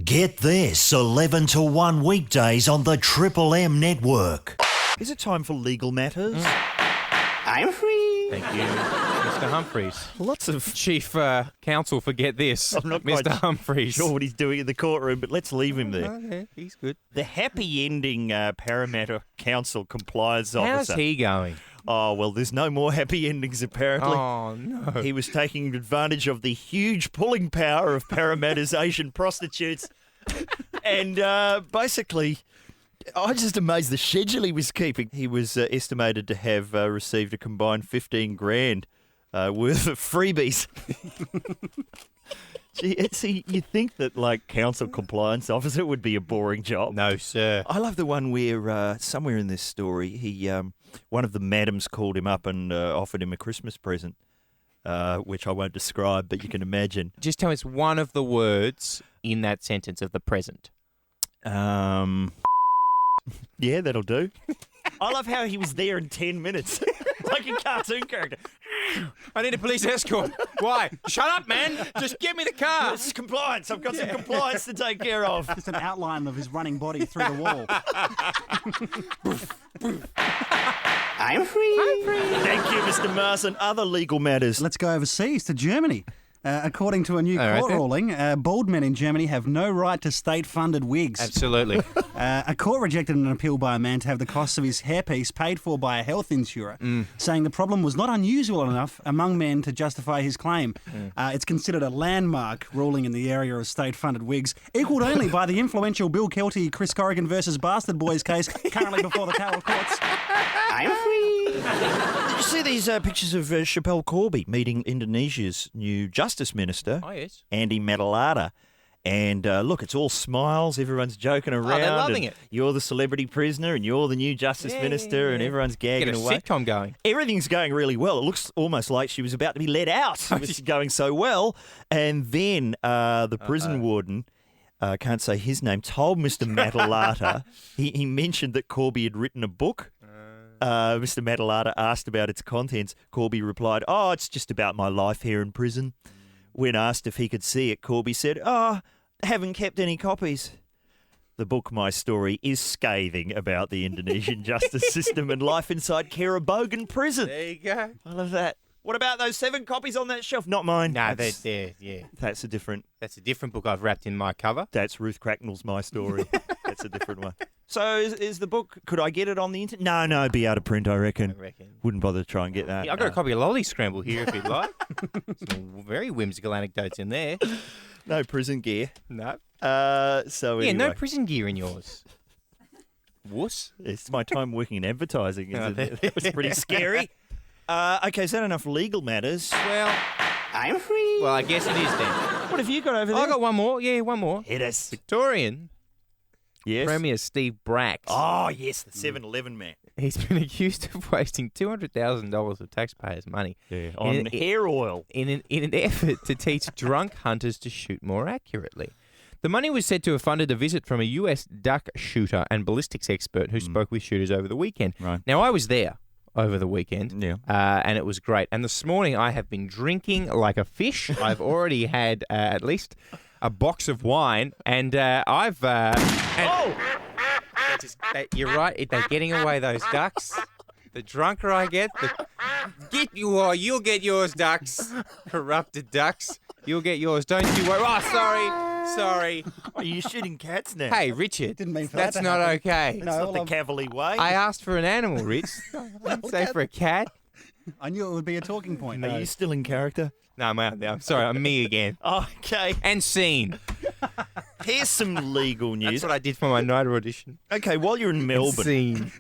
Get this 11 to 1 weekdays on the Triple M network. Is it time for legal matters? I'm free. Thank you, Mr. Humphreys. Lots of... Chief Counsel for Get This, I'm not Mr. quite Humphreys. sure what he's doing in the courtroom, but let's leave him there. Okay, he's good. The happy ending Parramatta Council compliance officer. How's he going? Oh, well, there's no more happy endings, apparently. Oh, no. He was taking advantage of the huge pulling power of Parramatta's Asian prostitutes. And basically, I was just amazed the schedule he was keeping. He was estimated to have received a combined 15 grand worth of freebies. Gee, you'd think that, like, council compliance officer would be a boring job. No, sir. I love the one where somewhere in this story, one of the madams called him up and offered him a Christmas present, which I won't describe, but you can imagine. Just tell us one of the words in that sentence of the present. Yeah, that'll do. I love how he was there in 10 minutes, like a cartoon character. I need a police escort. Why? Shut up, man. Just give me the car. This is compliance. I've got some compliance to take care of. Just an outline of his running body through the wall. I'm free. Thank you, Mr. Marsland. Other legal matters. Let's go overseas to Germany. According to a new All right, court then. ruling, bald men in Germany have no right to state-funded wigs. Absolutely. A court rejected an appeal by a man to have the costs of his hairpiece paid for by a health insurer, saying the problem was not unusual enough among men to justify his claim. It's considered a landmark ruling in the area of state-funded wigs, equalled only by the influential Bill Kelty, Chris Corrigan versus Bastard Boys case, currently before the Tower Courts. I'm free. Did you see these pictures of Chappelle Corby meeting Indonesia's new Justice Minister, Oh, yes. Andy Matalata? And look, it's all smiles. Everyone's joking around. they're loving and it. You're the celebrity prisoner and you're the new Justice Minister and everyone's Get gagging a away. sitcom going. Everything's going really well. It looks almost like she was about to be let out. It was going so well. And then the prison warden, can't say his name, told Mr. Matalata, he mentioned that Corby had written a book. Mr. Matalata asked about its contents. Corby replied, "Oh, it's just about my life here in prison." When asked if he could see it, Corby said, "Oh, haven't kept any copies." The book, My Story, is scathing about the Indonesian justice system and life inside Kerabogan prison. There you go. I love that. What about those 7 copies on that shelf? Not mine. No, that's, yeah. that's a different. That's a different book I've wrapped in my cover. That's Ruth Cracknell's My Story. That's a different one. So is the book, could I get it on the internet? No, it'd be out of print, I reckon. Wouldn't bother to try and get that. Yeah, I've got a copy of Lolly Scramble here if you'd like. Some very whimsical anecdotes in there. No prison gear. No. So Yeah, anyway. no prison gear in yours. Wuss. It's my time working in advertising. Oh, Isn't it? That was pretty scary. Okay, is that enough legal matters? Well, I'm free. I guess it is then. What have you got over there? I got one more. Yeah, one more. Hit us. Victorian Yes. Premier Steve Bracks. Oh, yes, the 7-Eleven man. He's been accused of wasting $200,000 of taxpayers' money On hair oil. in an effort to teach drunk hunters to shoot more accurately. The money was said to have funded a visit from a US duck shooter and ballistics expert who spoke with shooters over the weekend. Right. Now, I was there over the weekend, Yeah. and it was great. And this morning, I have been drinking like a fish. I've already had at least a box of wine, and I've... you're right, they're getting away, those ducks. The drunker I get, get you or you'll get yours, ducks. Corrupted ducks. You'll get yours, don't you worry. Oh, sorry. Are you shooting cats now? Hey, Richard, Didn't mean for that's that to not happen. okay. That's not the Cavalier way. I asked for an animal, Rich. I didn't say for a cat. I knew it would be a talking point. Are you still in character? No, I'm out now. I'm sorry, I'm me again. Okay. And scene. Here's some legal That's news. what I did for my night audition. Okay, while you're in Melbourne, Scene.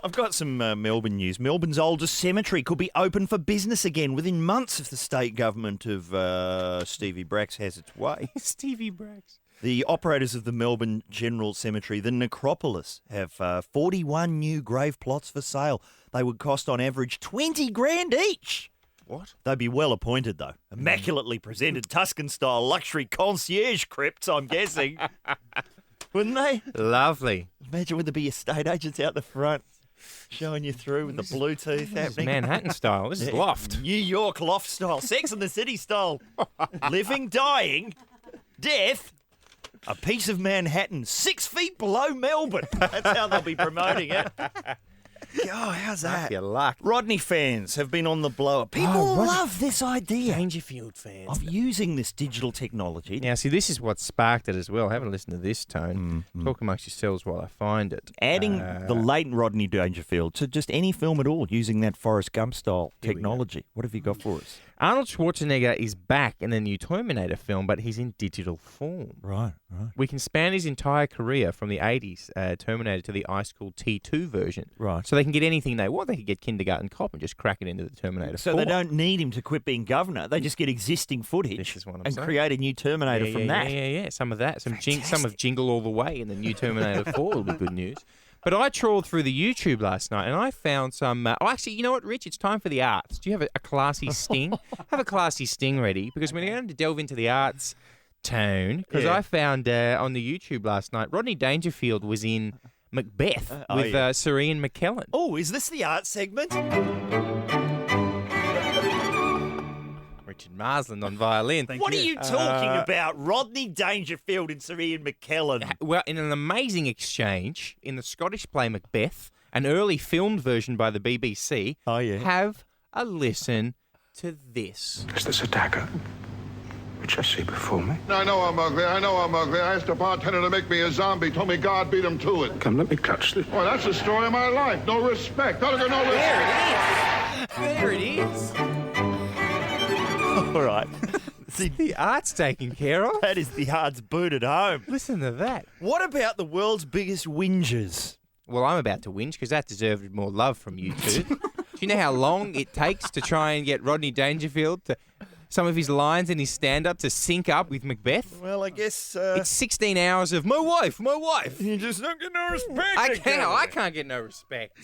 I've got some Melbourne news. Melbourne's oldest cemetery could be open for business again within months if the state government of Stevie Bracks has its way. Stevie Bracks. The operators of the Melbourne General Cemetery, the Necropolis, have 41 new grave plots for sale. They would cost on average 20 grand each. What? They'd be well appointed, though. Immaculately presented Tuscan-style luxury concierge crypts, I'm guessing. Wouldn't they? Lovely. Imagine would there be estate agents out the front showing you through with the Bluetooth This is happening. Manhattan style. This is loft. New York loft style. Sex and the City style. Living, dying, death. A piece of Manhattan 6 feet below Melbourne. That's how they'll be promoting it. Oh, how's that? Your luck. Rodney fans have been on the blower. People love this idea Dangerfield fans. of using this digital technology. Now, see, this is what sparked it as well. Have a listen to this tone. Talk amongst yourselves while I find it. Adding the latent Rodney Dangerfield to just any film at all using that Forrest Gump style technology. What have you got for us? Arnold Schwarzenegger is back in the new Terminator film, but he's in digital form. Right. We can span his entire career from the 80s Terminator to the ice cool T2 version. Right. So they can get anything they want. They can get Kindergarten Cop and just crack it into the Terminator So 4. they don't need him to quit being governor. They just get existing footage This is what I'm and saying. create a new Terminator from that. Yeah. Some of that. Some of Jingle All the Way in the new Terminator 4 will be good news. But I trawled through the YouTube last night and I found some... actually, you know what, Rich? It's time for the arts. Do you have a classy sting? Have a classy sting ready because we're going to delve into the arts tone. Because I found on the YouTube last night, Rodney Dangerfield was in Macbeth with Sir Ian McKellen. Oh, is this the art segment? Richard Marsland on violin. What are you talking about? Rodney Dangerfield and Sir Ian McKellen. Well, in an amazing exchange in the Scottish play Macbeth, an early filmed version by the BBC, have a listen to this. Is this a dagger? Which I see before me. I know I'm ugly. I asked a bartender to make me a zombie. Told me God beat him to it. Come, let me touch this. Well, that's the story of my life. No respect. No respect. There it is. All right. The art's taken care of. That is the art's booted home. Listen to that. What about the world's biggest whingers? Well, I'm about to whinge because that deserved more love from you two. Do you know how long it takes to try and get Rodney Dangerfield to some of his lines in his stand-up to sync up with Macbeth? Well, I guess... It's 16 hours of, my wife. You just don't get no respect. I can't get no respect.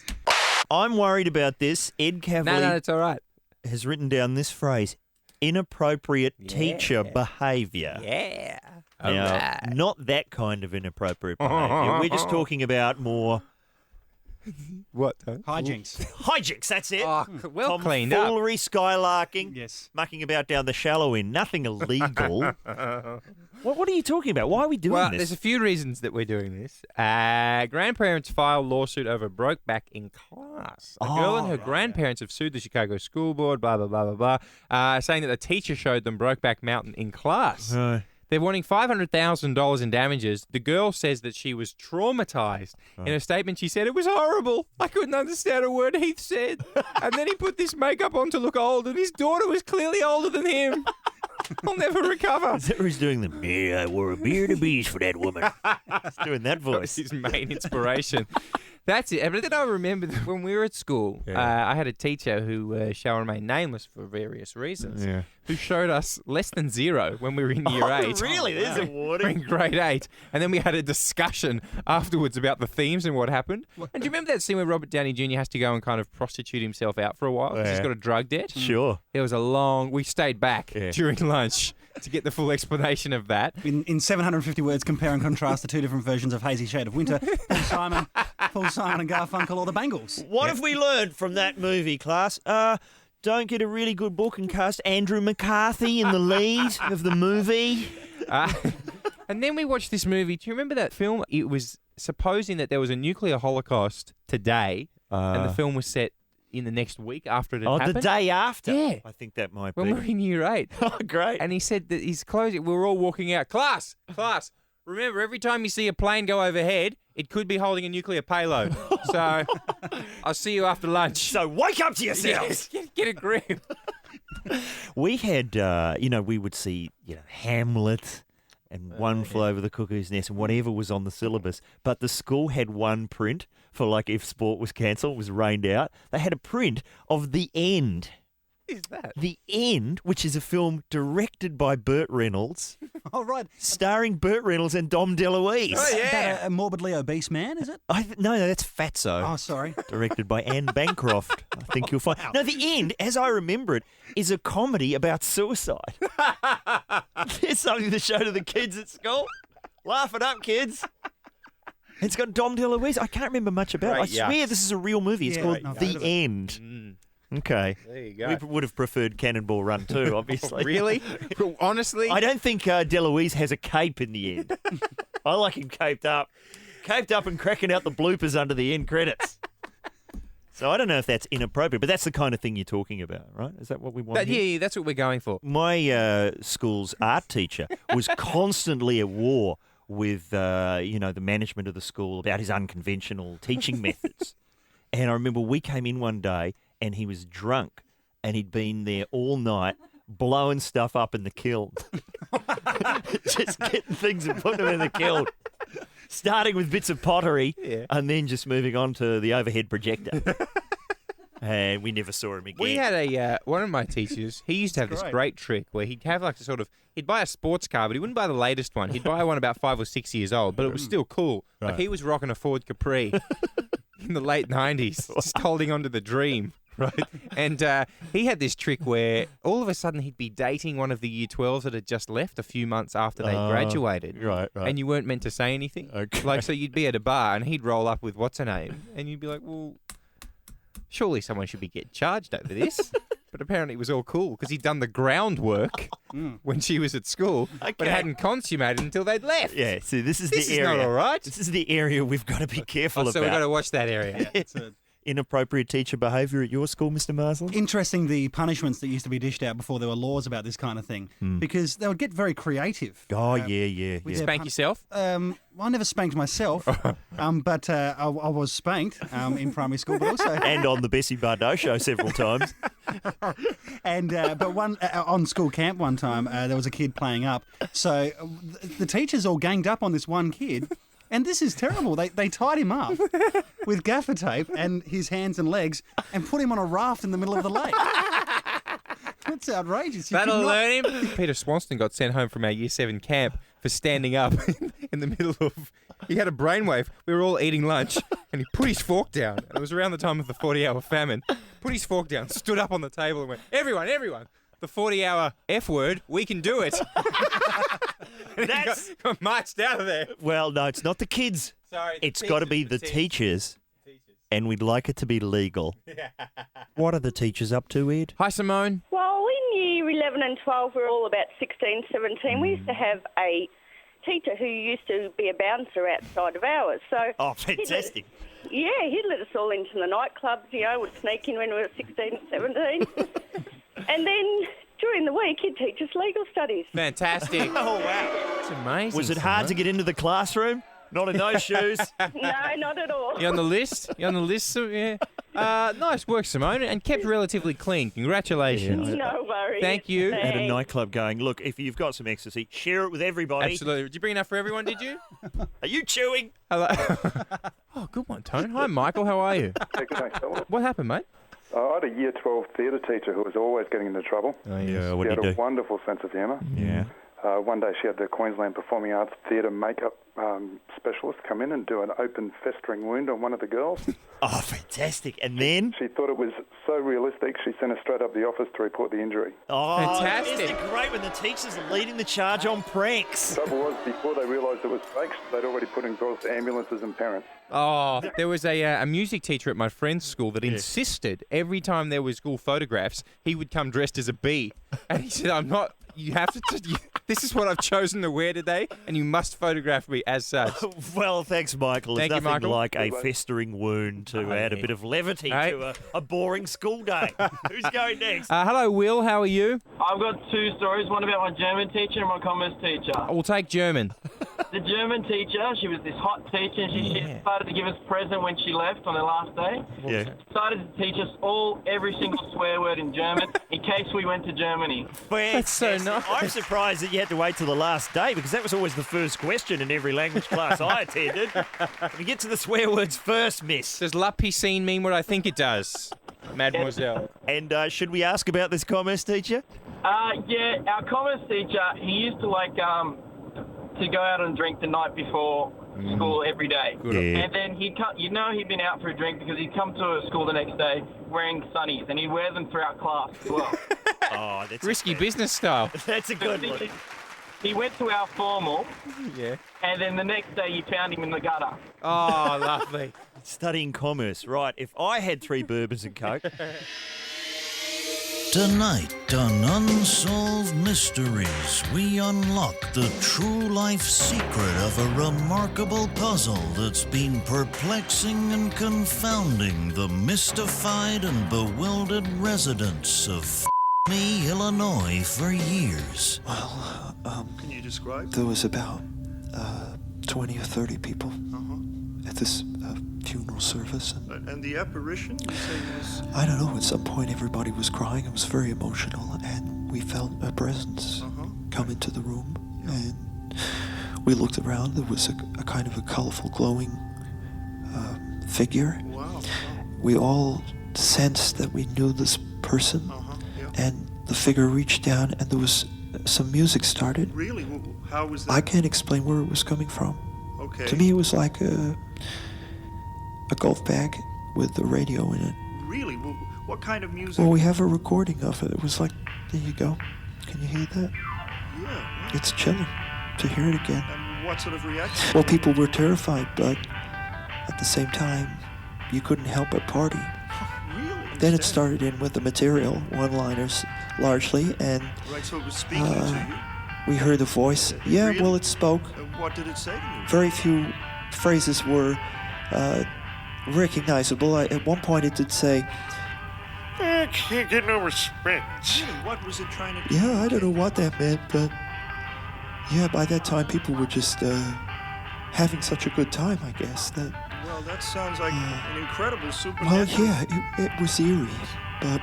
I'm worried about this. Ed Cavalier No, it's all right. has written down this phrase, inappropriate teacher behaviour. Yeah. Now, not that kind of inappropriate behaviour. We're just talking about more... What? Hijinks. Hijinks, that's it. Oh, well cleaned up. Tomfoolery, skylarking, Yes. mucking about down the shallow end. Nothing illegal. What are you talking about? Why are we doing Well, this? there's a few reasons that we're doing this. Grandparents file lawsuit over broke back in class. A girl and her grandparents have sued the Chicago School Board, blah, blah, blah, blah, blah, saying that the teacher showed them Brokeback Mountain in class. They're wanting $500,000 in damages. The girl says that she was traumatized. In her statement, she said, "It was horrible. I couldn't understand a word Heath said. And then he put this makeup on to look old, and his daughter was clearly older than him. I'll never recover." Is that where he's doing the, yeah, I wore a beard of bees for that woman. He's doing that That was voice. his main inspiration. That's it. But then I remember that when we were at school, I had a teacher who shall remain nameless for various reasons, who showed us less than 0 when we were in year 8. Really? There's a We're warning. in grade 8. And then we had a discussion afterwards about the themes and what happened. And do you remember that scene where Robert Downey Jr. has to go and kind of prostitute himself out for a while because he's got a drug debt? Sure. There was we stayed back during lunch to get the full explanation of that. In 750 words, compare and contrast the two different versions of Hazy Shade of Winter, Paul Simon and Garfunkel or the Bangles. What have we learned from that movie, class? Don't get a really good book and cast Andrew McCarthy in the lead of the movie. And then we watched this movie. Do you remember that film? It was supposing that there was a nuclear holocaust today, and the film was set in the next week after it had happened. The day after? Yeah. I think that might When be. we were in year 8. Oh, great. And he said that he's closing. We were all walking out. Class, remember, every time you see a plane go overhead, it could be holding a nuclear payload. So I'll see you after lunch. So wake up to yourselves. Yes, get a grip. We had, we would see, Hamlet and One Flew Over the Cuckoo's Nest and whatever was on the syllabus. But the school had one print for, like, if sport was cancelled, was rained out. They had a print of The End. Is that? The End, which is a film directed by Burt Reynolds, Oh, right. starring Burt Reynolds and Dom DeLuise. Oh, yeah. Is that a morbidly obese man, is it? No, that's Fatso. Oh, sorry. Directed by Anne Bancroft. I think you'll find. No, The End, as I remember it, is a comedy about suicide. It's something to show to the kids at school. Laugh it up, kids. It's got Dom DeLuise. I can't remember much about it. I Great swear yucks. this is a real movie. It's Yeah, called no, I've The heard of it. End. Okay. There you go. We would have preferred Cannonball Run too, obviously. Really? Honestly? I don't think DeLuise has a cape in the end. I like him caped up and cracking out the bloopers under the end credits. So I don't know if that's inappropriate, but that's the kind of thing you're talking about, right? Is that what we want? Yeah, that's what we're going for. My school's art teacher was constantly at war with, the management of the school about his unconventional teaching methods. And I remember we came in one day and he was drunk and he'd been there all night blowing stuff up in the kiln. Just getting things and putting them in the kiln. Starting with bits of pottery and then just moving on to the overhead projector. And we never saw him again. We had one of my teachers, he used to have this great trick where he'd have he'd buy a sports car, but he wouldn't buy the latest one. He'd buy one about 5 or 6 years old, but it was still cool. Right. Like he was rocking a Ford Capri in the late 90s, just holding on to the dream. Right. And he had this trick where all of a sudden he'd be dating one of the year 12s that had just left a few months after they graduated. Right. And you weren't meant to say anything. Okay. So you'd be at a bar and he'd roll up with what's her name? And you'd be like, well, surely someone should be getting charged over this. But apparently it was all cool because he'd done the groundwork when she was at school, but hadn't consummated until they'd left. Yeah, see, this is This the is area. not all right. This is the area we've got to be careful about. So we've got to watch that area. Inappropriate teacher behaviour at your school, Mr. Marsland? Interesting, the punishments that used to be dished out before there were laws about this kind of thing, because they would get very creative. Oh, yeah. with Spank yourself? Well, I never spanked myself, but I was spanked in primary school, but also And on the Bessie Bardot show several times. and but one on school camp one time there was a kid playing up, so the teachers all ganged up on this one kid. And this is terrible. They tied him up with gaffer tape and his hands and legs and put him on a raft in the middle of the lake. That's outrageous. That'll learn him. Peter Swanston got sent home from our Year 7 camp for standing up in the middle of... He had a brainwave. We were all eating lunch and he put his fork down. It was around the time of the 40-hour famine. Put his fork down, stood up on the table and went, everyone, the 40-hour F word, we can do it. And That's... he got marched out of there. Well, no, it's not the kids. Sorry. It's got to be the teachers. And we'd like it to be legal. What are the teachers up to, Ed? Hi, Simone. Well, in year 11 and 12, we were all about 16, 17. We used to have a teacher who used to be a bouncer outside of ours. So Oh, fantastic. he'd let us all into the nightclubs, would sneak in when we were 16 and 17. And then during the week, he'd teach us legal studies. Fantastic. Oh, wow. That's amazing. Was it hard to get into the classroom? Not in those shoes. No, not at all. You on the list? Yeah. Nice work, Simone, and kept relatively clean. Congratulations. No worries. Thank you. At a Thanks. nightclub going, look, if you've got some ecstasy, share it with everybody. Absolutely. Did you bring enough for everyone, did you? Are you chewing? Hello. Oh, good one, Tone. Hi, Michael. How are you? Yeah, good, thanks, fella. What happened, mate? I had a Year 12 theatre teacher who was always getting into trouble. Yeah, what She do had you a do? wonderful sense of humour. Yeah. One day she had the Queensland Performing Arts Theatre makeup specialist come in and do an open festering wound on one of the girls. Oh, fantastic. And then? She thought it was so realistic, she sent her straight up the office to report the injury. Oh, Fantastic. Isn't it great when the teachers are leading the charge on pranks? Trouble was, before they realised it was fakes, they'd already put in calls to ambulances and parents. Oh, there was a music teacher at my friend's school that insisted every time there was school photographs, he would come dressed as a bee. And he said, you have to, this is what I've chosen to wear today, and you must photograph me as such. Well, thanks, Michael. There's Thank you, nothing Michael. like a festering wound to add a bit of levity Hey. to a boring school day. Who's going next? Hello, Will. How are you? I've got two stories, one about my German teacher and my commerce teacher. We'll take German. The German teacher, she was this hot teacher, and she started to give us a present when she left on her last day. Yeah. Started to teach us every single swear word in German in case we went to Germany. That's so Fantastic. nice. I'm surprised that you had to wait till the last day because that was always the first question in every language class I attended. We get to the swear words first, miss. Does La Piscine mean what I think it does, mademoiselle? And should we ask about this commerce teacher? Yeah, our commerce teacher, he used to to go out and drink the night before school every day. Yeah. And then he'd been out for a drink because he'd come to school the next day wearing sunnies, and he'd wear them throughout class as well. Oh, that's Risky business style. That's a good one. He went to our formal, Yeah. and then the next day you found him in the gutter. Oh, lovely. Studying commerce, right? If I had 3 bourbons and coke, Tonight on Unsolved Mysteries, we unlock the true life secret of a remarkable puzzle that's been perplexing and confounding the mystified and bewildered residents of me, Illinois for years. Well, Can you describe? there was about 20 or 30 people at this funeral service. And the apparition, you say, was... I don't know, at some point everybody was crying. It was very emotional, and we felt a presence come into the room. And we looked around. There was a kind of a colorful, glowing figure. Wow. We all sensed that we knew this person, and the figure reached down, and there was some music started. Really? How was that? I can't explain where it was coming from. Okay. To me, it was like a golf bag with the radio in it. Really? What kind of music? Well, we have a recording of it. It was like, there you go. Can you hear that? Yeah. It's chilling to hear it again. And what sort of reaction? Well, people were terrified, but at the same time, you couldn't help but party. Really? Then it started in with the material, one-liners largely, and Right, so it was speaking to you? we heard the voice. Yeah, Really? well, it spoke. What did it say to you? Very few phrases were recognizable. At one point, it did say, I can't get no respect. Really? What was it trying to do? yeah, I don't know what that meant, but yeah, by that time, people were just having such a good time, I guess, that... Well, that sounds like an incredible Well, supernatural... yeah, it was eerie, but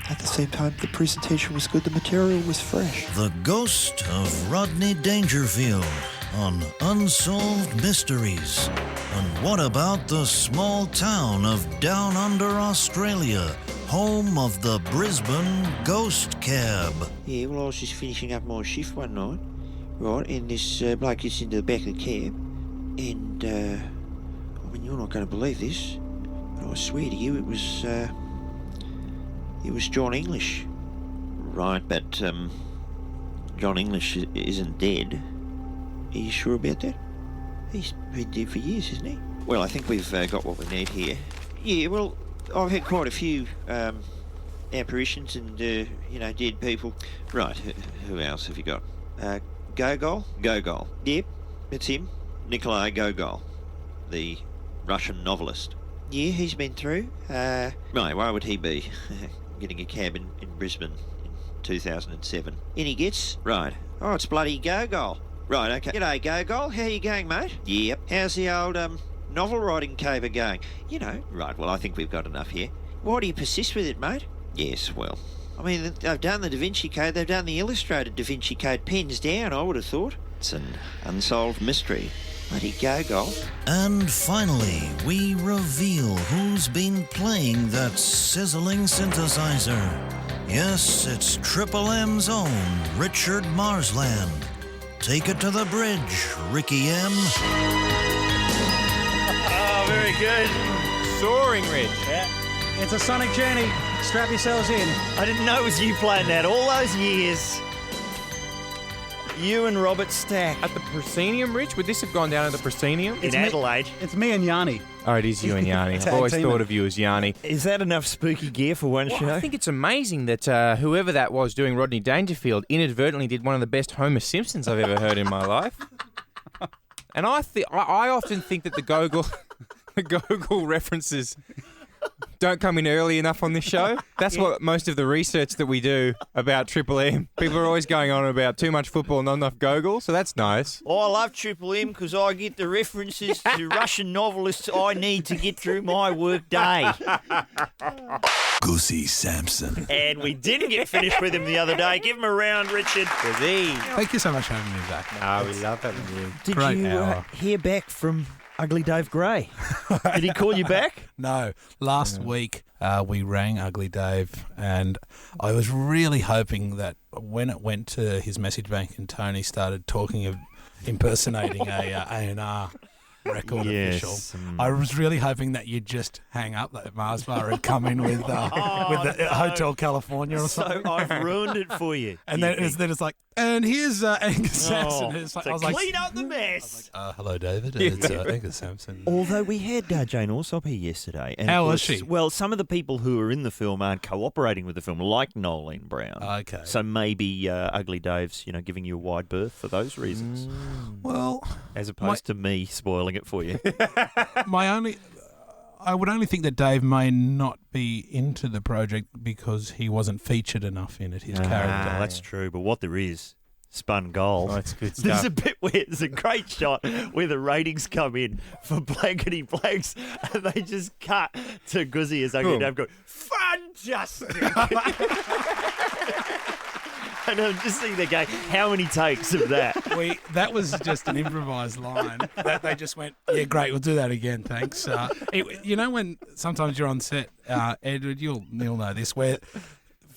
at the same time, the presentation was good, the material was fresh. The Ghost of Rodney Dangerfield on Unsolved Mysteries. And what about the small town of Down Under Australia, home of the Brisbane Ghost Cab? Yeah, well, I was just finishing up my shift one night, right, and this bloke gets into the back of the cab, and, I mean, you're not going to believe this, but I swear to you, it was John English. Right, but, John English isn't dead. Are you sure about that? He's been dead for years, hasn't he? Well, I think we've got what we need here. Yeah, well, I've had quite a few apparitions and, dead people. Right, who else have you got? Gogol? Gogol. Yep, it's him. Nikolai Gogol, the Russian novelist. Yeah, he's been through. Right, why would he be getting a cab in Brisbane in 2007? In he gets? Right. Oh, it's bloody Gogol. Right, okay. G'day, Gogol. How you going, mate? Yep. How's the old novel writing caper going? You know. Right, well, I think we've got enough here. Why do you persist with it, mate? Yes, well, I mean, they've done the Da Vinci Code, they've done the illustrated Da Vinci Code, pens down, I would have thought. It's an unsolved mystery. Bloody Gogol. And finally, we reveal who's been playing that sizzling synthesizer. Yes, it's Triple M's own Richard Marsland. Take it to the bridge, Ricky M. Oh, very good. Soaring, Rich. Yeah. It's a sonic journey. Strap yourselves in. I didn't know it was you playing that all those years. You and Robert Stack. At the proscenium, Rich? Would this have gone down at the proscenium? In Adelaide. It's me and Yanni. Oh, it is you and Yanni. I've Tag always team thought it. of you as Yanni. Is that enough spooky gear for one Well, show? I think it's amazing that whoever that was doing Rodney Dangerfield inadvertently did one of the best Homer Simpsons I've ever heard in my life. And I often think that the Gogol references don't come in early enough on this show. That's what most of the research that we do about Triple M. People are always going on about too much football, not enough Gogol, so that's nice. Oh, I love Triple M because I get the references to Russian novelists I need to get through my work day. Goosey Sampson. And we didn't get finished with him the other day. Give him a round, Richard. Thank you so much for having me back. Oh, we love having you. Did Great you hour. hear back from Ugly Dave Gray? Did he call you back? No, last week we rang Ugly Dave, and I was really hoping that when it went to his message bank and Tony started talking of impersonating a A&R, record Yes, official. I was really hoping that you'd just hang up that Mars bar and come in with the Hotel California or something. So I've ruined it for you. And then it's like, and here's Angus Sampson. Oh, It's like, so I was like, clean up the mess. hello, David. It's Angus Sampson. Although we had Jane Alsop here yesterday. And How of was course, she? Well, some of the people who are in the film aren't cooperating with the film, like Nolene Brown. Okay. So maybe Ugly Dave's, giving you a wide berth for those reasons. Well, as opposed to me spoiling it for you. I would only think that Dave may not be into the project because he wasn't featured enough in it, his character. That's true, but what there is, spun gold. Oh, that's good There's stuff. a bit where there's a great shot where the ratings come in for Blankety Blanks and they just cut to Guzzy as Ugly Dave going, fantastic! And I'm just sitting there going, how many takes of that? That was just an improvised line. That they just went, yeah, great, we'll do that again, thanks. When sometimes you're on set, Edward, you'll know this, where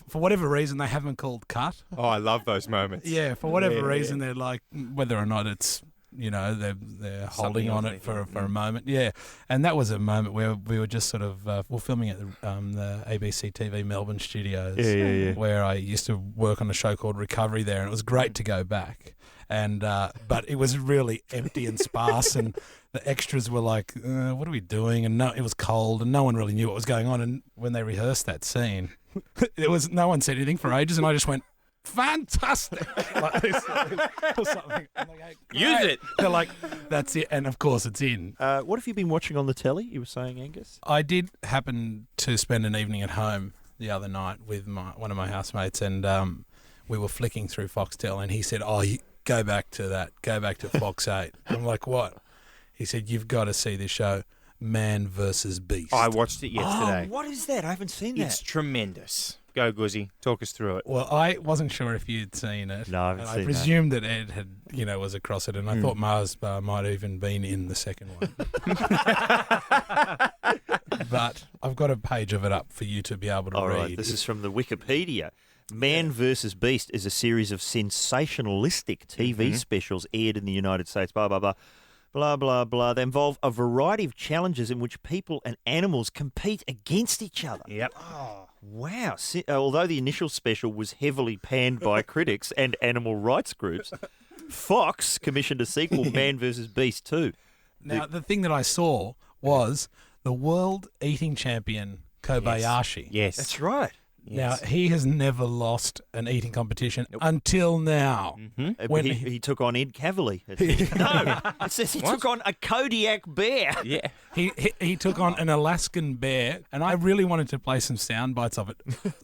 for whatever reason they haven't called cut. Oh, I love those moments. Yeah, for whatever reason they're like, whether or not it's, they're holding on it for a moment. Yeah, and that was a moment where we were just sort of we're filming at the ABC TV Melbourne studios, where I used to work on a show called Recovery there, and it was great to go back. And but it was really empty and sparse, and the extras were like, "What are we doing?" And it was cold, and no one really knew what was going on. And when they rehearsed that scene, no one said anything for ages, and I just went, fantastic, like this or something. And they go, use it. They're like, that's it, and of course it's in. What have you been watching on the telly? You were saying, Angus. I did happen to spend an evening at home the other night with one of my housemates, and we were flicking through Foxtel, and he said, "Oh, go back to Fox 8." I'm like, "What?" He said, "You've got to see this show, Man versus Beast." I watched it yesterday. Oh, what is that? I haven't seen that. It's tremendous. Go, Guzzy. Talk us through it. Well, I wasn't sure if you'd seen it. No, I haven't seen I presumed that Ed had, was across it, and I thought Mars Bar might have even been in the second one. But I've got a page of it up for you to be able to read. Right, this is from the Wikipedia. Man vs. Beast is a series of sensationalistic TV specials aired in the United States, blah, blah, blah. Blah, blah, blah. They involve a variety of challenges in which people and animals compete against each other. Yep. Oh, wow. Although the initial special was heavily panned by critics and animal rights groups, Fox commissioned a sequel, Man vs. Beast 2. Now, the thing that I saw was the world eating champion, Kobayashi. Yes. That's right. Now, he has never lost an eating competition until now. When he took on Ed Cavalier. No, it says he took on a Kodiak bear. Yeah. He took on an Alaskan bear, and I really wanted to play some sound bites of it.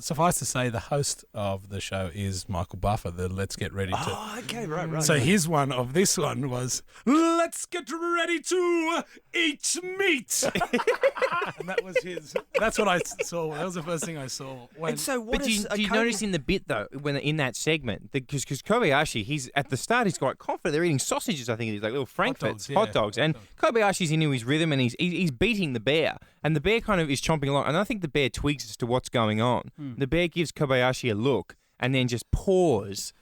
Suffice to say, the host of the show is Michael Buffer, the Let's Get Ready to... Oh, okay, right. So his one of this one was, let's get ready to eat meat. And that was his... That's what I saw. That was the first thing I saw. And so what do you notice in the bit, though, when in that segment, because Kobayashi, he's at the start, he's quite confident. They're eating sausages, I think it is, like little frankfurts, hot dogs. And Kobayashi's into his rhythm, and he's beating the bear. And the bear kind of is chomping along. And I think the bear twigs as to what's going on. The bear gives Kobayashi a look and then just pours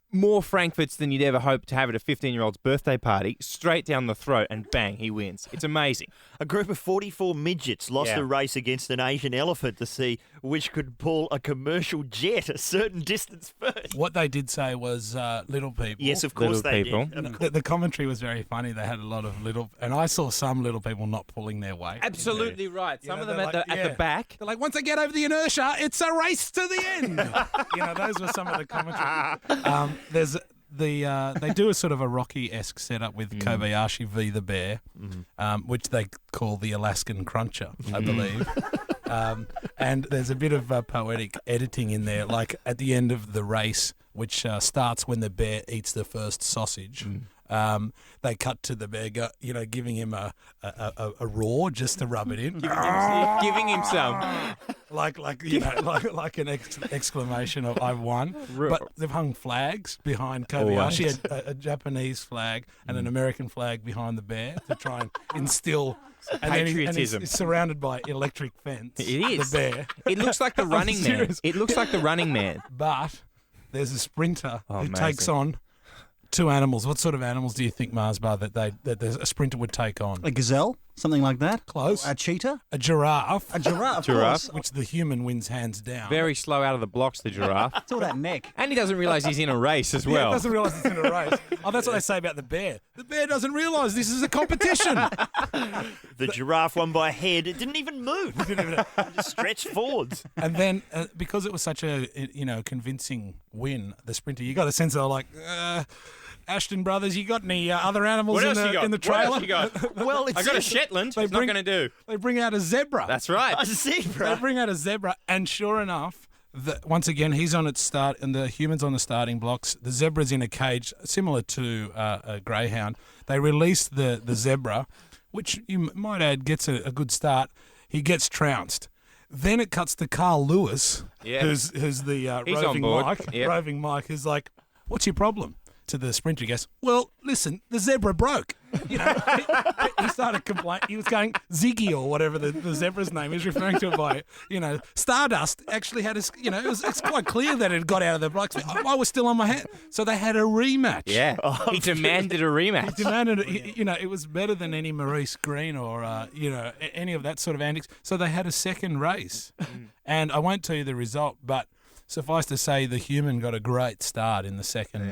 more frankfurts than you'd ever hope to have at a 15-year-old's birthday party, straight down the throat, and bang, he wins. It's amazing. A group of 44 midgets lost a race against an Asian elephant to see which could pull a commercial jet a certain distance first. What they did say was little people. Yes, of course little they people. did. The commentary was very funny. They had a lot of little... And I saw some little people not pulling their weight. Absolutely right. Some of them they're at the back. They're like, once they get over the inertia, it's a race to the end. Those were some of the commentary. They do a sort of a Rocky-esque setup with Kobayashi v. the bear, which they call the Alaskan Cruncher, I believe. And there's a bit of poetic editing in there, like at the end of the race, which starts when the bear eats the first sausage. They cut to the bear, giving him a roar just to rub it in, Giving him some. like an exclamation of "I won." But they've hung flags behind Kobayashi, a Japanese flag and an American flag behind the bear to try and instill patriotism. And he's surrounded by electric fence. It is the bear. It looks like the Running Man. It looks like the Running Man. But there's a sprinter who amazing. takes on two animals. What sort of animals do you think, Marsbar, that a sprinter would take on? A gazelle, something like that. Close. A cheetah. A giraffe. A giraffe. Giraffe. Which the human wins hands down. Very slow out of the blocks, the giraffe. It's all that neck. And he doesn't realise he's in a race as well. Yeah, doesn't realise it's in a race. Oh, that's what they say about the bear. The bear doesn't realise this is a competition. The giraffe won by a head. It didn't even move. It just stretched forwards. And then, because it was such a convincing win, the sprinter, you got a sense of like, Ashton Brothers, you got any other animals in the trailer? What else you got? Well, I got a Shetland. It's not going to do. They bring out a zebra. That's right. A zebra. They bring out a zebra, and sure enough, once again, he's on its start, and the human's on the starting blocks. The zebra's in a cage, similar to a greyhound. They release the zebra, which you might add gets a good start. He gets trounced. Then it cuts to Carl Lewis, who's the roving Mike. Yep. Roving Mike, who's like, "What's your problem?" To the sprinter, he goes, "Well, listen, the zebra broke." He started complaining. He was going Ziggy or whatever the zebra's name is, referring to it by, Stardust actually had it's quite clear that it got out of the blocks. I was still on my head. So they had a rematch. Yeah. He demanded a rematch. He demanded, it was better than any Maurice Green or, any of that sort of antics. So they had a second race. And I won't tell you the result, but suffice to say, the human got a great start in the second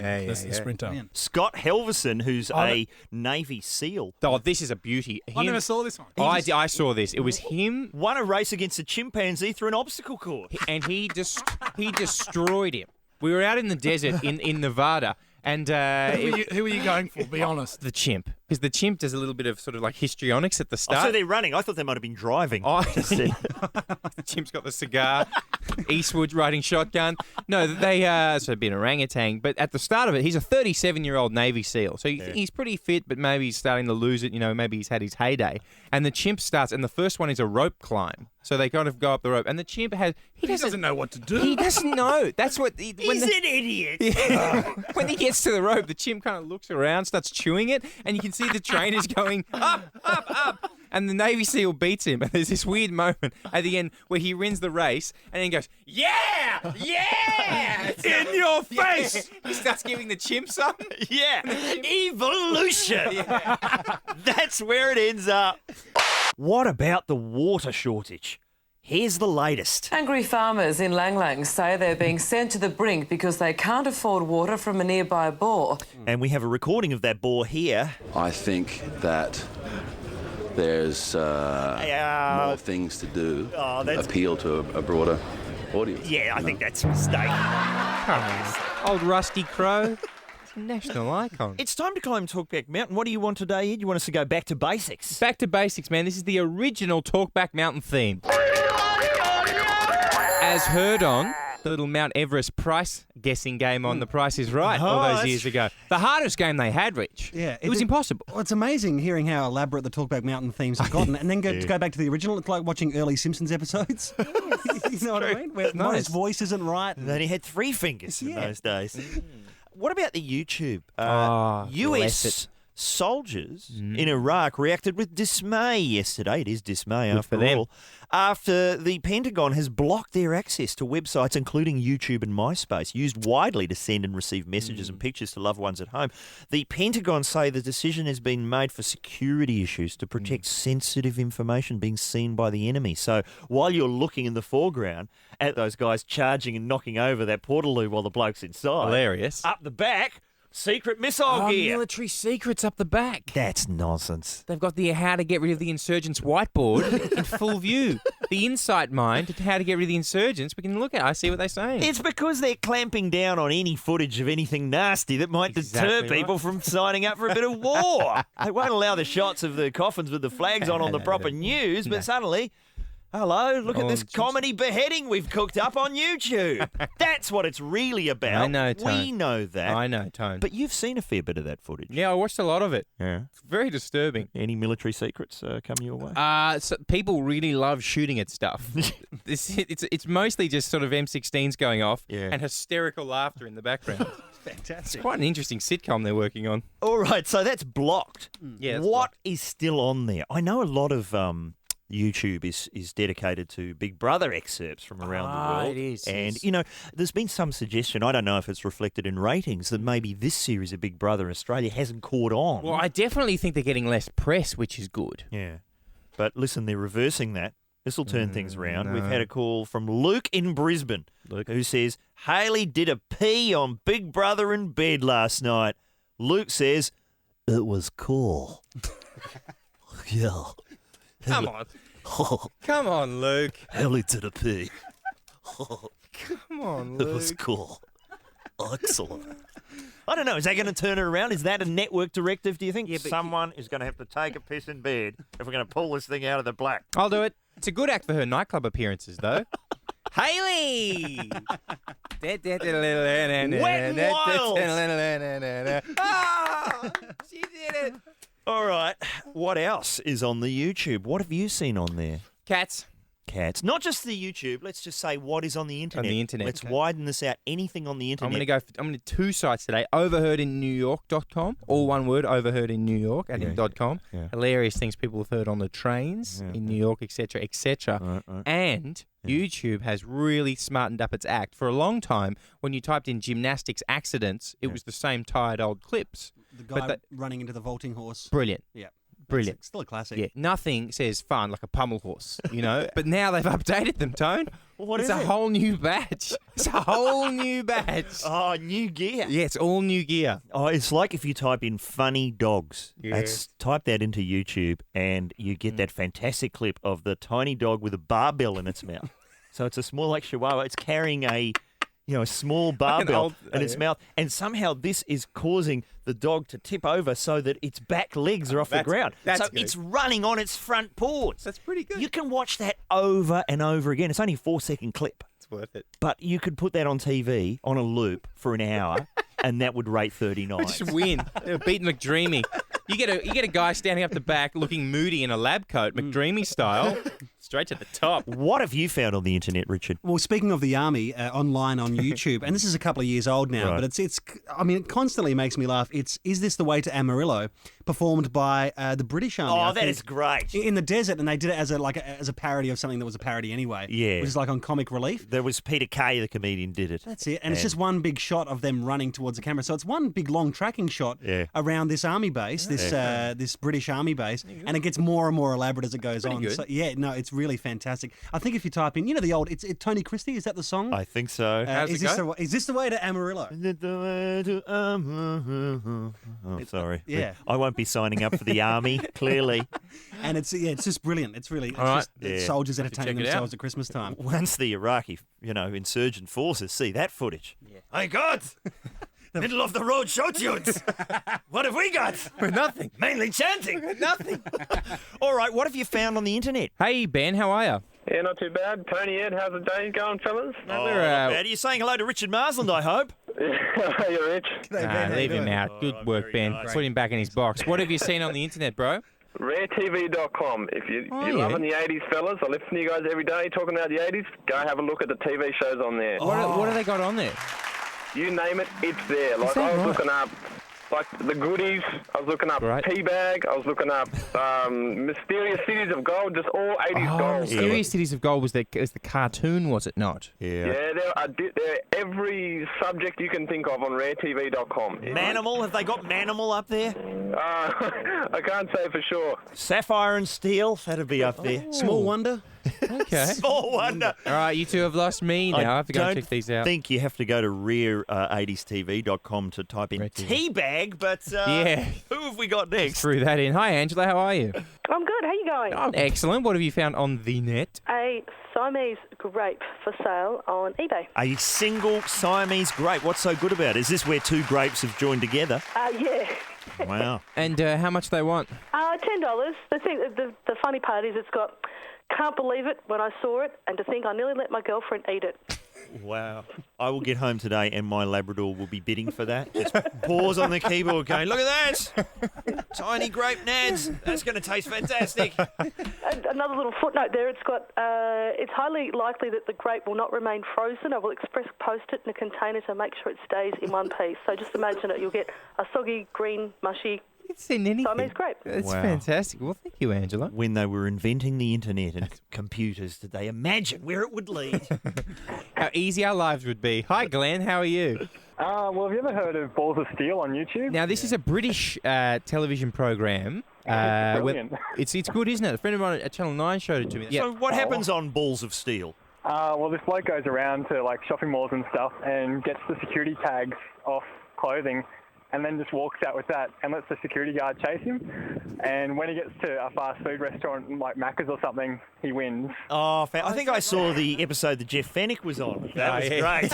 sprinter. Man. Scott Helverson, who's a Navy SEAL. Oh, this is a beauty. I never saw this one. I saw this. It was him. Won a race against a chimpanzee through an obstacle course. And he destroyed him. We were out in the desert in Nevada. And who were you going for? Be honest. The chimp. Because the chimp does a little bit of sort of like histrionics at the start. Oh, so they're running. I thought they might have been driving. The chimp's got the cigar. Eastwood riding shotgun. No, so it'd be an orangutan. But at the start of it, he's a 37-year-old Navy SEAL. So he's pretty fit, but maybe he's starting to lose it. Maybe he's had his heyday. And the chimp starts, and the first one is a rope climb. So they kind of go up the rope. And the chimp he doesn't know what to do. He doesn't know. That's what... He's an idiot. When he gets to the rope, the chimp kind of looks around, starts chewing it, and you can see the trainers going up, up, up. And the Navy SEAL beats him. And there's this weird moment at the end where he wins the race and then goes, yeah, yeah, in your face. Yeah. He starts giving the chimp some. Yeah, evolution. Yeah. That's where it ends up. What about the water shortage? Here's the latest. Angry farmers in Lang Lang say they're being sent to the brink because they can't afford water from a nearby bore. And we have a recording of that bore here. I think that there's more things to do to appeal to a broader audience. Yeah, I think that's a mistake. Come on. Old Rusty Crow. It's a national icon. It's time to climb Talkback Mountain. What do you want today, Ed? You want us to go back to basics? Back to basics, man. This is the original Talkback Mountain theme. As heard on the little Mount Everest price guessing game on The Price is Right all those years ago. The hardest game they had, Rich. Yeah. It was impossible. Well, it's amazing hearing how elaborate the Talkback Mountain themes have gotten. And then to go back to the original, it's like watching early Simpsons episodes. You know what I mean? Where Mo's voice isn't right. And then he had 3 fingers in those days. What about the YouTube? US soldiers in Iraq reacted with dismay yesterday. It is dismay after all. After the Pentagon has blocked their access to websites, including YouTube and MySpace, used widely to send and receive messages and pictures to loved ones at home. The Pentagon say the decision has been made for security issues to protect sensitive information being seen by the enemy. So while you're looking in the foreground at those guys charging and knocking over that portaloo while the bloke's inside, hilarious. Up the back, secret missile gear. Military secrets up the back. That's nonsense. They've got the how to get rid of the insurgents whiteboard in full view. The insight mind to how to get rid of the insurgents. We can look at it. I see what they're saying. It's because they're clamping down on any footage of anything nasty that might deter people from signing up for a bit of war. They won't allow the shots of the coffins with the flags on the proper news, but suddenly... Hello, look at this comedy beheading we've cooked up on YouTube. That's what it's really about. I know, Tone. We know that. I know, Tone. But you've seen a fair bit of that footage. Yeah, I watched a lot of it. Yeah. It's very disturbing. Any military secrets come your way? So people really love shooting at stuff. It's mostly just sort of M16s going off and hysterical laughter in the background. Fantastic. It's quite an interesting sitcom they're working on. All right, so that's blocked. Yeah, what is still on there? I know a lot of YouTube is dedicated to Big Brother excerpts from around the world. It is. And, you know, there's been some suggestion, I don't know if it's reflected in ratings, that maybe this series of Big Brother Australia hasn't caught on. Well, I definitely think they're getting less press, which is good. Yeah. But listen, they're reversing that. This will turn things around. no. We've had a call from Luke in Brisbane, who says, Hayley did a pee on Big Brother in bed last night. Luke says, it was cool. Yeah. Come on. Come on, Luke. Hayley did a pee. Come on, Luke. It was cool. Excellent. I don't know. Is that going to turn it around? Is that a network directive, do you think? Someone is going to have to take a piss in bed if we're going to pull this thing out of the black. I'll do it. It's a good act for her nightclub appearances, though. Hayley! Wet and wild! Ah! She did it! All right. What else is on the YouTube? What have you seen on there? Cats. Cats. Not just the YouTube. Let's just say what is on the internet. On the internet. Let's widen this out. Anything on the internet. I'm going to 2 sites today. OverheardinNewYork.com. All one word, overheard in New York and in .com. Yeah. Hilarious things people have heard on the trains in New York, etc., etc. Right. And YouTube has really smartened up its act. For a long time, when you typed in gymnastics accidents, it was the same tired old clips. The guy running into the vaulting horse. Brilliant. Yeah. Brilliant. It's still a classic. Yeah, nothing says fun like a pummel horse, you know? But now they've updated them, Tone. What it's is a it? whole new badge. It's a whole new badge. Oh, new gear. Yeah, it's all new gear. Oh, it's like if you type in funny dogs. Yes. Type that into YouTube and you get that fantastic clip of the tiny dog with a barbell in its mouth. So it's a small like chihuahua. It's carrying a small barbell in its mouth. And somehow this is causing the dog to tip over so that its back legs are off the ground. So it's running on its front paws. That's pretty good. You can watch that over and over again. It's only a 4-second clip. It's worth it. But you could put that on TV on a loop for an hour and that would rate 39. Just win. Beat McDreamy. You get a guy standing up the back looking moody in a lab coat, McDreamy style, straight to the top. What have you found on the internet, Richard? Well, speaking of the army, online on YouTube, and this is a couple of years old now, Right. but it's. I mean, it constantly makes me laugh. Is this the way to Amarillo? Performed by the British Army. I Oh, that think, is great. in the desert, and they did it as a parody of something that was a parody anyway. Yeah. Which is like on Comic Relief. There was Peter Kay, the comedian, did it. That's it, and it's just one big shot of them running towards the camera. So it's one big long tracking shot around this army base, this British Army base, and it gets more and more elaborate as it goes on. good. So it's really fantastic. I think if you type in, the old, it's Tony Christie. Is that the song? I think so. How's is it this go? is this the way to Amarillo? Oh, sorry. Yeah. I won't be signing up for the army, clearly. And it's just brilliant. It's really All right. just soldiers entertaining check it out. themselves at Christmas time. Once the Iraqi, insurgent forces see that footage. My God! Middle of the road showtunes. What have we got? Nothing. Mainly chanting. Nothing. All right, what have you found on the internet? Hey, Ben, how are you? Yeah, not too bad. Tony, Ed, how's the day going, fellas? Not bad. Are you saying hello to Richard Marsland, I hope? You're rich. Leave him out. Good work, Ben. nice. Put him back in his box. What have you seen on the internet, bro? RareTV.com. If you're yeah. loving the 80s, fellas, I listen to you guys every day talking about the 80s. Go have a look at the TV shows on there. What have they got on there? You name it, it's there. Like, that I was right? looking up, like, the goodies. I was looking up Right. Teabag. I was looking up Mysterious Cities of Gold, just all 80s gold. Mysterious Cities of Gold was the cartoon, was it not? Yeah, they're every subject you can think of on RareTV.com. Manimal, have they got Manimal up there? I can't say for sure. Sapphire and Steel, that'd be up there. Small Wonder. Okay. Small wonder. All right, you two have lost me now. I have to go and check these out. I think you have to go to rare80stv.com to type in Teabag, but Yeah. who have we got next? Threw that in. Hi, Angela. How are you? I'm good. How you going? Oh, excellent. What have you found on the net? A Siamese grape for sale on eBay. A single Siamese grape. What's so good about it? Is this where two grapes have joined together? Yeah. Wow. And how much they want? $10. The funny part is it's got, can't believe it when I saw it, and to think I nearly let my girlfriend eat it. Wow. I will get home today and my Labrador will be bidding for that. Just pause on the keyboard going, look at that. Tiny grape nads. That's going to taste fantastic. And another little footnote there, it's got, it's highly likely that the grape will not remain frozen. I will express post it in a container to make sure it stays in one piece. So just imagine it. You'll get a soggy, green, mushy It's seen anything. Siamese crepe. That's Wow. fantastic. Well, thank you, Angela. When they were inventing the internet and computers, did they imagine where it would lead? How easy our lives would be. Hi, Glenn. How are you? Well, have you ever heard of Balls of Steel on YouTube? Now, this is a British television program. Brilliant. It's good, isn't it? A friend of mine at Channel 9 showed it to me. So what happens on Balls of Steel? Well, this bloke goes around to like shopping malls and stuff and gets the security tags off clothing and then just walks out with that and lets the security guard chase him. And when he gets to a fast food restaurant like Macca's or something, he wins. Oh, I think I saw the episode that Jeff Fennick was on. That was great.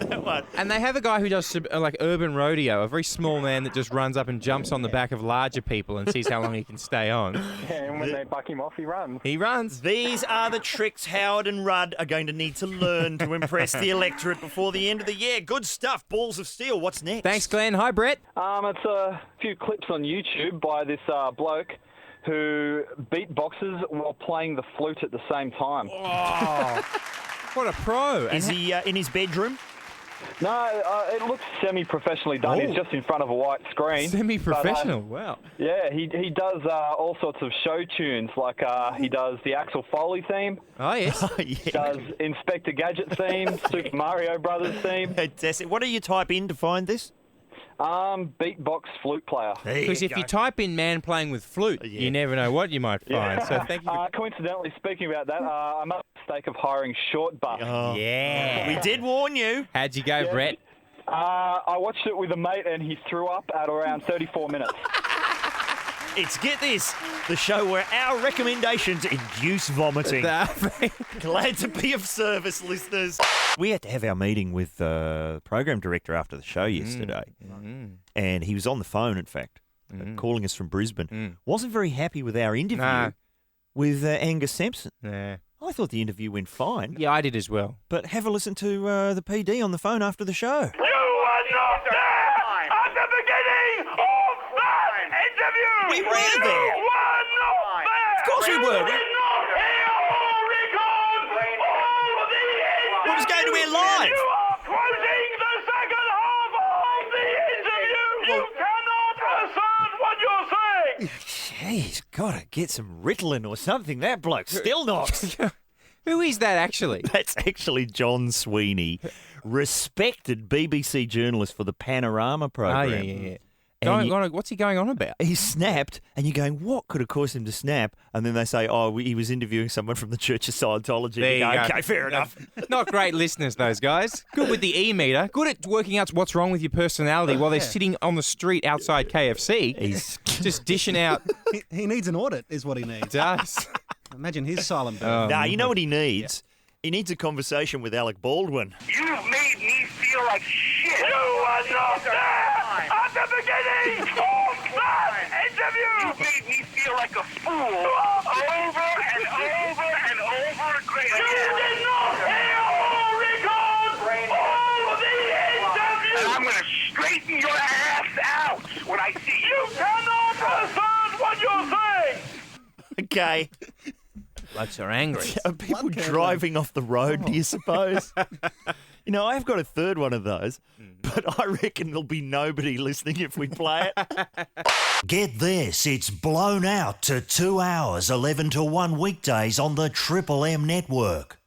That one. And they have a guy who does like urban rodeo, a very small man that just runs up and jumps on the back of larger people and sees how long he can stay on. Yeah, and when they buck him off, he runs. He runs. These are the tricks Howard and Rudd are going to need to learn to impress the electorate before the end of the year. Good stuff. Balls of Steel. What's next? Thanks, Glenn. Hi, Brett. It's a few clips on YouTube by this bloke who beatboxes while playing the flute at the same time. Oh, what a pro. Is he in his bedroom? No, it looks semi-professionally done. He's just in front of a white screen. Semi-professional, wow. Yeah, he does all sorts of show tunes, like he does the Axel Foley theme. Oh, yes. Does Inspector Gadget theme, Super Mario Brothers theme. Fantastic. What do you type in to find this? Beatbox flute player. Because if you type in man playing with flute, you never know what you might find. So thank you. Coincidentally, speaking about that, I made the mistake of hiring Short Buff. Oh. Yeah. We did warn you. How'd you go, Brett? I watched it with a mate and he threw up at around 34 minutes. It's Get This, the show where our recommendations induce vomiting. Glad to be of service, listeners. We had to have our meeting with the program director after the show yesterday. And he was on the phone, in fact, calling us from Brisbane. Wasn't very happy with our interview with Angus Sampson. Yeah. I thought the interview went fine. Yeah, I did as well. But have a listen to the PD on the phone after the show. You were not there at the beginning of that interview! We were there! You were not there! Of course we were! You did not hear or record all of the interview! What was going to be live? You are quoting the second half of the interview! You cannot assert what you're saying! He's got to get some Ritalin or something. That bloke still not. Who is that, actually? That's actually John Sweeney, respected BBC journalist for the Panorama program. Oh, yeah. What's he going on about? He snapped, and you're going, what could have caused him to snap? And then they say, he was interviewing someone from the Church of Scientology. There you go. Okay, fair enough. Not great listeners, those guys. Good with the E-meter. Good at working out what's wrong with your personality while they're sitting on the street outside KFC. He's just dishing out. He needs an audit, is what he needs. Does. Imagine his silent you know what he needs? Yeah. He needs a conversation with Alec Baldwin. You made me feel like shit! You were not there at the beginning of that interview! You made me feel like a fool over and over and over again. You did not hear or record all of the interview! And I'm gonna straighten your ass out when I see you. You cannot assert what you're saying! Okay. Blokes are angry. Are people driving off the road, do you suppose? You know, I've got a third one of those, but I reckon there'll be nobody listening if we play it. Get this, it's blown out to 2 hours, 11 to 1 weekdays on the Triple M network.